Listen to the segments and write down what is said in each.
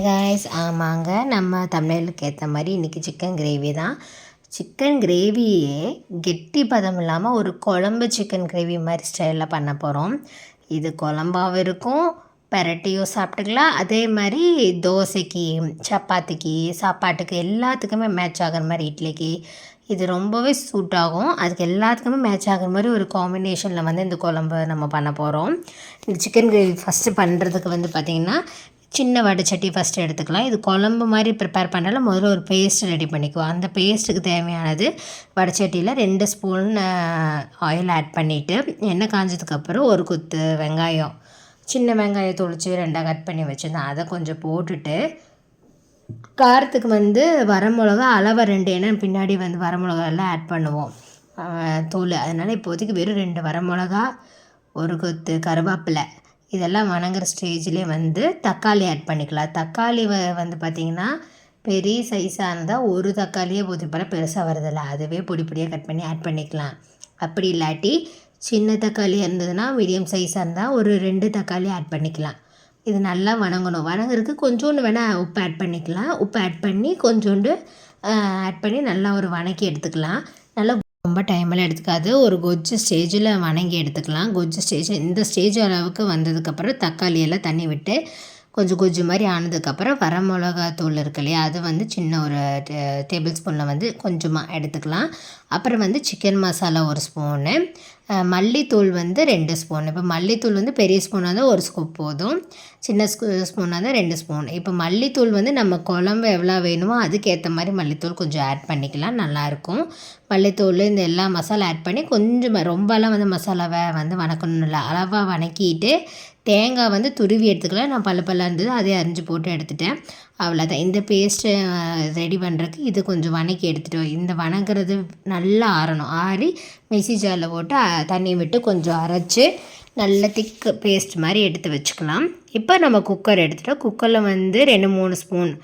Guys, ஆமாங்க, நம்ம தமிழுக்கு ஏற்ற மாதிரி இன்றைக்கி சிக்கன் கிரேவி தான். சிக்கன் கிரேவியே கெட்டி பதம் இல்லாமல் ஒரு குழம்பு சிக்கன் கிரேவி மாதிரி ஸ்டைலில் பண்ண போகிறோம். இது குழம்பாகவும் இருக்கும், பெரட்டியும் சாப்பிட்டுக்கலாம். அதே மாதிரி தோசைக்கு, சப்பாத்திக்கு, சாப்பாட்டுக்கு எல்லாத்துக்குமே மேட்ச் ஆகிற மாதிரி, இட்லிக்கு இது ரொம்பவே சூட் ஆகும். அதுக்கு எல்லாத்துக்குமே மேட்ச் ஆகிற மாதிரி ஒரு காம்பினேஷனில் வந்து இந்த குழம்பு நம்ம பண்ண போகிறோம். இந்த சிக்கன் கிரேவி ஃபஸ்ட்டு பண்ணுறதுக்கு வந்து பார்த்திங்கன்னா, சின்ன வடைச்சட்டி ஃபஸ்ட்டு எடுத்துக்கலாம். இது குழம்பு மாதிரி ப்ரிப்பேர் பண்ணாலும் முதல்ல ஒரு பேஸ்ட் ரெடி பண்ணிக்குவோம். அந்த பேஸ்ட்டுக்கு தேவையானது வடைச்சட்டியில் 2 ஸ்பூன் ஆயில் ஆட் பண்ணிவிட்டு, எண்ணெய் காஞ்சதுக்கப்புறம் ஒரு குத்து வெங்காயம், சின்ன வெங்காயம் தொளிச்சு 2ஆக கட் பண்ணி வச்சுருந்தேன், அதை கொஞ்சம் போட்டுட்டு, காரத்துக்கு வந்து வரமிளகா அளவை 2, ஏன்னா பின்னாடி வந்து வரமிளகா எல்லாம் ஆட் பண்ணுவோம் தூள். அதனால் இப்போதைக்கு வெறும் 2 வரமிளகா, ஒரு கொத்து கருவேப்பிலை, இதெல்லாம் வணங்குற ஸ்டேஜ்லேயே வந்து தக்காளி ஆட் பண்ணிக்கலாம். தக்காளி வந்து பார்த்திங்கன்னா பெரிய சைஸாக இருந்தால் ஒரு தக்காளியே போதும். இப்போலாம் பெருசாக வரதில்லை, அதுவே பொடி பொடியாக கட் பண்ணி ஆட் பண்ணிக்கலாம். அப்படி இல்லாட்டி சின்ன தக்காளியாக இருந்ததுன்னா, மீடியம் சைஸாக இருந்தால் ஒரு 2 தக்காளி ஆட் பண்ணிக்கலாம். இது நல்லா வணங்கணும். வணங்குறதுக்கு கொஞ்சோண்டு வேணால் உப்பு ஆட் பண்ணிக்கலாம். உப்பு ஆட் பண்ணி கொஞ்சோண்டு ஆட் பண்ணி நல்லா ஒரு வணக்கி எடுத்துக்கலாம். நல்லா ரொம்ப டைமெல்லாம் எடுத்துக்காது, ஒரு கொஜ்ஜு ஸ்டேஜில் வணங்கி எடுத்துக்கலாம். கொஜ்ஜு ஸ்டேஜ் இந்த ஸ்டேஜ் அளவுக்கு வந்ததுக்கப்புறம் தக்காளியெல்லாம் தண்ணி விட்டு கொஞ்சம் கொஜ்ஜு மாதிரி ஆனதுக்கப்புறம் வரமிளகா தூள் இருக்கு இல்லையா, அது வந்து சின்ன ஒரு டேபிள் ஸ்பூனில் வந்து கொஞ்சமாக எடுத்துக்கலாம். அப்புறம் வந்து சிக்கன் மசாலா 1 ஸ்பூனு, மல்லித்தூள் வந்து 2 ஸ்பூன். இப்போ மல்லித்தூள் வந்து பெரிய ஸ்பூனாக இருந்தால் 1 ஸ்கூப் போதும், சின்ன ஸ்பூனாக இருந்தால் 2 ஸ்பூன். இப்போ மல்லித்தூள் வந்து நம்ம குழம்பு எவ்வளோ வேணுமோ அதுக்கேற்ற மாதிரி மல்லித்தூள் கொஞ்சம் ஆட் பண்ணிக்கலாம், நல்லாயிருக்கும். மல்லித்தூள் இந்த எல்லா மசாலா ஆட் பண்ணி கொஞ்சம் ரொம்பலாம் வந்து மசாலாவை வந்து வணக்கணும் இல்லை, அளவாக வணக்கிட்டு தேங்காய் வந்து துருவி எடுத்துக்கலாம். நான் பல்ல இருந்தது, அதே அரிஞ்சு போட்டு எடுத்துட்டேன். அவ்வளோதான். இந்த பேஸ்ட்டு ரெடி பண்ணுறதுக்கு இது கொஞ்சம் வணக்கி எடுத்துகிட்டு, இந்த வணங்குறது நல்லா ஆறணும். ஆறி மிக்ஸி ஜாரில் போட்டு தண்ணி விட்டு கொஞ்சம் அரைச்சி நல்ல திக்கு பேஸ்ட் மாதிரி எடுத்து வச்சுக்கலாம். இப்போ நம்ம குக்கர் எடுத்துகிட்டோம். குக்கரில் வந்து 2-3 ஸ்பூன்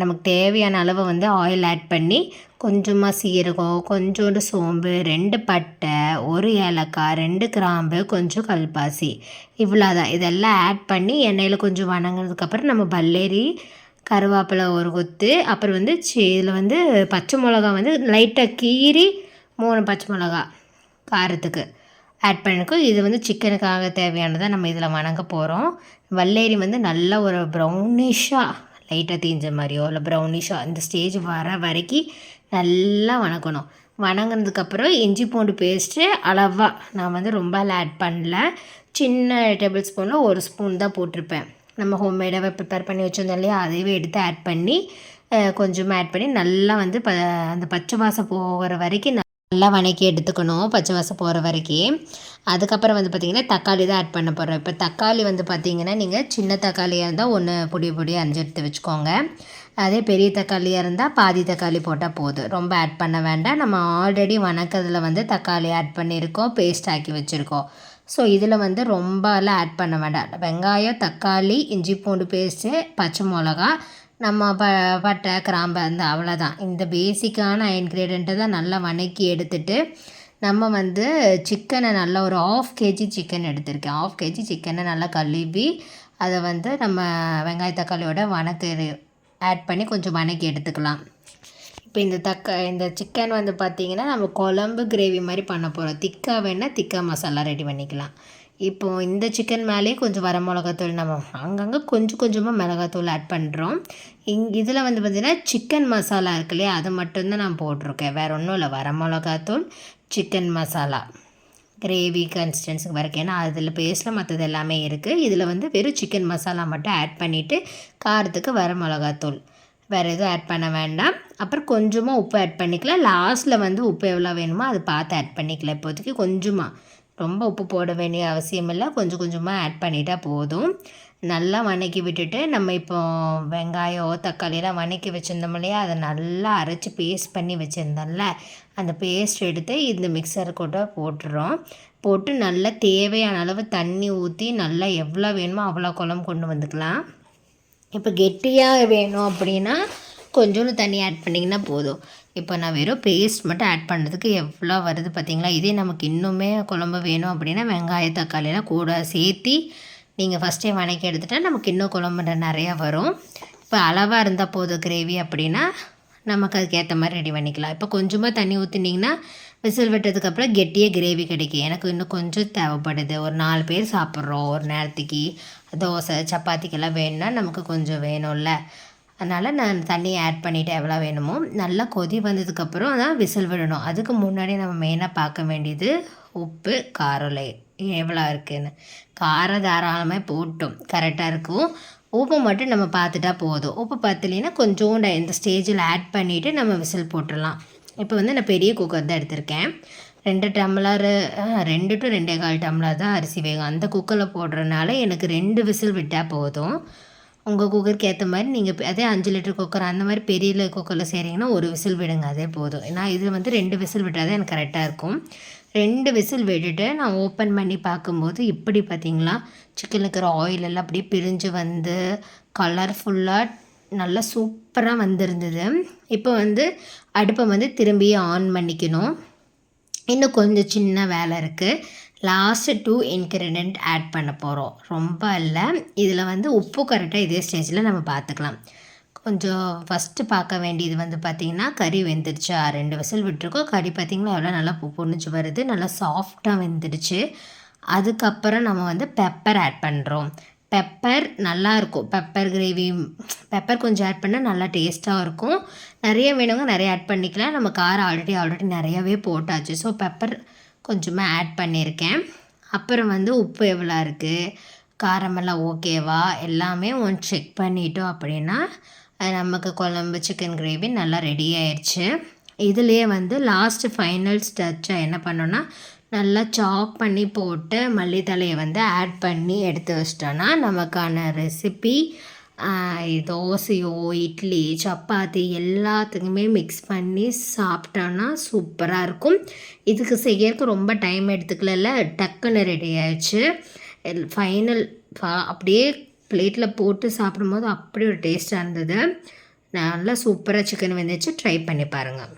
நமக்கு தேவையான அளவு வந்து ஆயில் ஆட் பண்ணி, கொஞ்சமாக சீரகம், கொஞ்சோண்டு சோம்பு, 2 பட்டை, 1 ஏலக்காய், 2 கிராம்பு, கொஞ்சம் கல்பாசி, இவ்வளோதான். இதெல்லாம் ஆட் பண்ணி எண்ணெயில் கொஞ்சம் வணங்கினதுக்கப்புறம் நம்ம பல்லேரி, கருவேப்பிலை 1 கொத்து, அப்புறம் வந்து இதில் வந்து பச்சை மிளகா வந்து லைட்டாக கீறி 3 பச்சை மிளகா காரத்துக்கு ஆட் பண்ணிருக்கோம். இது வந்து சிக்கனுக்காக தேவையானதை நம்ம இதில் வணங்க போகிறோம். வல்லேரி வந்து நல்லா ஒரு ப்ரௌனிஷாக லைட்டாக தீஞ்ச மாதிரியோ இல்லை ப்ரௌனிஷாக இந்த ஸ்டேஜ் வர வரைக்கும் நல்லா வணக்கணும். வணங்கினதுக்கப்புறம் இஞ்சி பூண்டு பேஸ்ட்டு அளவாக நான் வந்து ரொம்ப ஆட் பண்ணல, சின்ன டேபிள் ஸ்பூனில் 1 ஸ்பூன் தான் போட்டிருப்பேன். நம்ம ஹோம்மேடாகவே ப்ரிப்பேர் பண்ணி வச்சுருந்தோம் இல்லையா, அதையே எடுத்து ஆட் பண்ணி கொஞ்சமாக ஆட் பண்ணி நல்லா வந்து அந்த பச்சை வாசம் போகிற வரைக்கும் நல்லா வணக்கி எடுத்துக்கணும், பச்சை வாசம் போகிற வரைக்கும். அதுக்கப்புறம் வந்து பார்த்திங்கன்னா தக்காளி தான் ஆட் பண்ண போகிறோம். இப்போ தக்காளி வந்து பார்த்திங்கன்னா நீங்கள் சின்ன தக்காளியாக இருந்தால் 1 பொடியாக அரிஞ்சு எடுத்து வச்சுக்கோங்க. அதே பெரிய தக்காளியாக இருந்தால் பாதி தக்காளி போட்டால் போதும், ரொம்ப ஆட் பண்ண வேண்டாம். நம்ம ஆல்ரெடி வணக்கத்தில் வந்து தக்காளி ஆட் பண்ணியிருக்கோம், பேஸ்ட் ஆக்கி வச்சுருக்கோம். ஸோ இதில் வந்து ரொம்பலாம் ஆட் பண்ண வேண்டாம். வெங்காயம், தக்காளி, இஞ்சி பூண்டு பேஸ்ட்டு, பச்சை மிளகா, நம்ம பட்டை, கிராம்பு, அந்த அவ்வளோதான். இந்த பேசிக்கான இன்க்ரீடியண்ட்டை தான் நல்லா வணக்கி எடுத்துகிட்டு, நம்ம வந்து சிக்கனை நல்லா ஒரு 1/2 kg சிக்கன் எடுத்திருக்கேன். 1/2 kg சிக்கனை நல்லா கழுவி அதை வந்து நம்ம வெங்காய தக்காளியோட ஆட் பண்ணி கொஞ்சம் வணக்கி எடுத்துக்கலாம். இப்போ இந்த சிக்கன் வந்து பார்த்திங்கன்னா நம்ம குழம்பு கிரேவி மாதிரி பண்ண போகிறோம். திக்காக வேணால் திக்கா மசாலா ரெடி பண்ணிக்கலாம். இப்போது இந்த சிக்கன் மேலேயே கொஞ்சம் வரமிளகாத்தூள், நம்ம அங்கங்கே கொஞ்சம் கொஞ்சமாக மிளகாத்தூள் ஆட் பண்ணுறோம். இதில் வந்து பார்த்திங்கன்னா சிக்கன் மசாலா இருக்கு இல்லையா, அது மட்டும்தான் நான் போட்டிருக்கேன், வேறு ஒன்றும் இல்லை. வரமிளகாத்தூள், சிக்கன் மசாலா, கிரேவி கன்சிஸ்டன்ஸுக்கு வரைக்கும், ஏன்னா அதில் பேஸ்ட்டில் மற்றது எல்லாமே இருக்குது. இதில் வந்து வெறும் சிக்கன் மசாலா மட்டும் ஆட் பண்ணிவிட்டு காரத்துக்கு வரமிளகாத்தூள், வேறு எதுவும் ஆட் பண்ண வேண்டாம். அப்புறம் கொஞ்சமாக உப்பு ஆட் பண்ணிக்கலாம். லாஸ்ட்டில் வந்து உப்பு எவ்வளோ வேணுமோ அது பார்த்து ஆட் பண்ணிக்கலாம். இப்போதைக்கு கொஞ்சமாக, ரொம்ப உப்பு போட வேண்டிய அவசியம் இல்லை, கொஞ்சம் கொஞ்சமாக ஆட் பண்ணிட்டால் போதும். நல்லா வணக்கி விட்டுட்டு, நம்ம இப்போ வெங்காயம், தக்காளியெல்லாம் வணக்கி வச்சுருந்தோம் இல்லையா, அதை நல்லா அரைச்சி பேஸ்ட் பண்ணி வச்சுருந்தோம்ல, அந்த பேஸ்ட் எடுத்து இந்த மிக்சர் கூட போட்டுறோம். போட்டு நல்லா தேவையான அளவு தண்ணி ஊற்றி நல்லா எவ்வளோ வேணுமோ அவ்வளோ குழம்பு கொண்டு வந்துக்கலாம். இப்போ கெட்டியாக வேணும் அப்படின்னா கொஞ்சோண்டு தண்ணி ஆட் பண்ணிங்கன்னா போதும். இப்போ நான் வெறும் பேஸ்ட் மட்டும் ஆட் பண்ணுறதுக்கு எவ்வளோ வருது பார்த்திங்களா. இதே நமக்கு இன்னுமே குழம்பு வேணும் அப்படின்னா வெங்காயம், தக்காளியெல்லாம் கூட சேர்த்தி நீங்கள் ஃபஸ்ட்டே வணக்கி எடுத்துட்டால் நமக்கு இன்னும் குழம்பு நிறையா வரும். இப்போ அளவாக இருந்தால் போதும் கிரேவி அப்படின்னா நமக்கு அதுக்கேற்ற மாதிரி ரெடி பண்ணிக்கலாம். இப்போ கொஞ்சமாக தண்ணி ஊற்றினீங்கன்னா விசில் விட்டதுக்கப்புறம் கெட்டியாக கிரேவி கிடைக்கும். எனக்கு இன்னும் கொஞ்சம் தேவைப்படுது. ஒரு 4 பேர் சாப்பிட்றோம் ஒரு நேரத்துக்கு. தோசை சப்பாத்திக்கெல்லாம் வேணும்னா நமக்கு கொஞ்சம் வேணும்ல, அதனால் நான் தண்ணி ஆட் பண்ணிவிட்டு எவ்வளோ வேணுமோ. நல்லா கொதி வந்ததுக்கப்புறம் தான் விசில் விடணும். அதுக்கு முன்னாடி நம்ம மெயினாக பார்க்க வேண்டியது உப்பு காரம் எவ்வளோ இருக்குதுன்னு. காரம் தாராளமாக போட்டோம் கரெக்டாக இருக்கும். உப்பு மட்டும் நம்ம பார்த்துட்டா போதும். உப்பு பத்தலைன்னா கொஞ்சோண்டு இந்த ஸ்டேஜில் ஆட் பண்ணிவிட்டு நம்ம விசில் போட்டுடலாம். இப்போ வந்து நான் பெரிய குக்கர் தான் எடுத்திருக்கேன். 2 டம்ளர் 2 to 2.25 டம்ளர் தான் அரிசி வேகும். அந்த குக்கரில் போடுறதுனால எனக்கு 2 விசில் விட்டால் போதும். உங்கள் குக்கருக்கு ஏற்ற மாதிரி நீங்கள் அதே 5 லிட்டர் குக்கர் அந்த மாதிரி பெரிய குக்கரில் செய்கிறீங்கன்னா 1 விசில் விடுங்க, அதே போதும். நான் இதில் வந்து 2 விசில் விட்டால் தான் எனக்கு கரெக்டாக இருக்கும். 2 விசில் விட்டுட்டு நான் ஓப்பன் பண்ணி பார்க்கும்போது இப்படி பார்த்திங்களா சிக்கனில் இருக்கிற ஆயில் எல்லாம் அப்படியே பிரிஞ்சு வந்து கலர்ஃபுல்லாக நல்லா சூப்பராக வந்திருந்தது. இப்போ வந்து அடுப்பை வந்து திரும்பி ஆன் பண்ணிக்கணும். இன்னும் கொஞ்சம் சின்ன வேலை இருக்குது. லாஸ்ட்டு 2 இன்க்ரீடியன்ட் ஆட் பண்ண போகிறோம். ரொம்ப இல்லை. இதில் வந்து உப்பு கரெக்டாக இதே ஸ்டேஜில் நம்ம பார்த்துக்கலாம். கொஞ்சம் ஃபஸ்ட்டு பார்க்க வேண்டியது வந்து பார்த்திங்கன்னா கறி வெந்துடுச்சா. 2 விசில் விட்டுருக்கோம். கறி பார்த்திங்கன்னா எவ்வளோ நல்லா பொன்னிச்சு வருது, நல்லா சாஃப்டாக வெந்துடுச்சு. அதுக்கப்புறம் நம்ம வந்து பெப்பர் ஆட் பண்ணுறோம். பெப்பர் நல்லாயிருக்கும். பெப்பர் கிரேவி பெப்பர் கொஞ்சம் ஆட் பண்ணால் நல்லா டேஸ்ட்டாக இருக்கும். நிறைய வேணுங்க நிறைய ஆட் பண்ணிக்கலாம். நம்ம காரம் ஆல்ரெடி நிறையாவே போட்டாச்சு. ஸோ பெப்பர் கொஞ்சமாக ஆட் பண்ணியிருக்கேன். அப்புறம் வந்து உப்பு எவ்வளோ இருக்குது, காரமெல்லாம் ஓகேவா எல்லாமே செக் பண்ணிட்டோம் அப்படின்னா நமக்கு குழம்பு சிக்கன் கிரேவி நல்லா ரெடி ஆயிடுச்சு. இதுலேயே வந்து லாஸ்ட்டு ஃபைனல் ஸ்டெச்சாக என்ன பண்ணோன்னா நல்லா சாப் பண்ணி போட்டு மல்லித்தழையை வந்து ஆட் பண்ணி எடுத்து வச்சிட்டோன்னா நமக்கான ரெசிபி தோசையோ இட்லி சப்பாத்தி எல்லாத்துக்குமே மிக்ஸ் பண்ணி சாப்பிட்டோன்னா சூப்பராக இருக்கும். இதுக்கு செய்யறதுக்கு ரொம்ப டைம் எடுத்துக்கல, டக்குன்னு ரெடி ஆயிடுச்சு. ஃபைனல் அப்படியே பிளேட்டில் போட்டு சாப்பிடும்போது அப்படி ஒரு டேஸ்ட்டாக இருந்தது. நல்லா சூப்பராக சிக்கன் வந்துச்சு. ட்ரை பண்ணி பாருங்கள்.